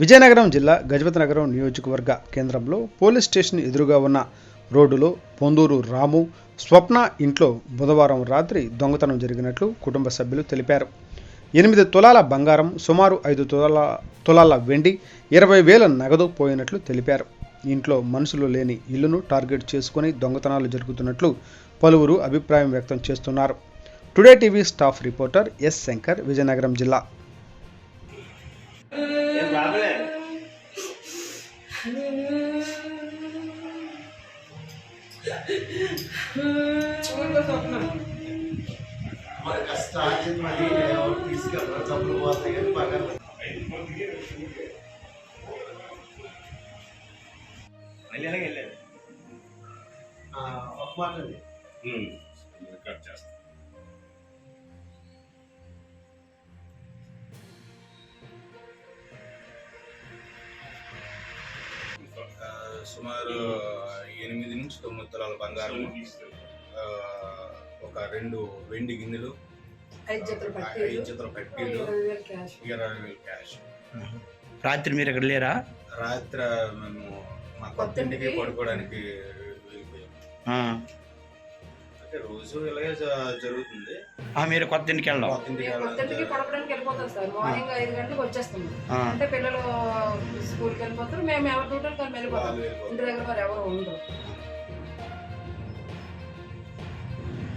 విజయనగరం జిల్లా గజపతినగరం నియోజకవర్గ కేంద్రంలో పోలీస్ స్టేషన్ ఎదురుగా ఉన్న రోడ్డులో పొందూరు రాము, స్వప్న ఇంట్లో బుధవారం రాత్రి దొంగతనం జరిగినట్లు కుటుంబ సభ్యులు తెలిపారు. 8 తులాల బంగారం, సుమారు 5 తులాల వెండి, 20,000 నగదు పోయినట్లు తెలిపారు. ఇంట్లో మనుషులు లేని ఇల్లును టార్గెట్ చేసుకుని దొంగతనాలు జరుగుతున్నట్లు పలువురు అభిప్రాయం వ్యక్తం చేస్తున్నారు. Today TV staff reporter yes Shankar, Vizianagaram జిల్లా. సుమారు 8 నుంచి 9 తులాల బంగారం, ఒక 2 వెండి గిన్నెలు, 5 జతల పట్టీలు, 20,000 క్యాష్. రాత్రి మీరు ఇక్కడ లేరా? రాత్రి మేము మా కొత్త ఇంటికి పడుకోవడానికి వెళ్ళిపోయాం. అంటే రోజు ఇలాగే జరుగుతుంది. మీరు కొత్త ఇంటికి వెళ్ళాం? పడుకోవడానికి వెళ్ళిపోతాం సార్. మార్నింగ్ 5 గంటలకు వచ్చేస్తాం. అంటే పిల్లలు స్కూల్కి వెళ్ళిపోతారు, మేము ఎవరి డ్యూటీలు వెళ్ళిపోతాం. ఇంటి దగ్గర మరి ఎవరు ఉండరు.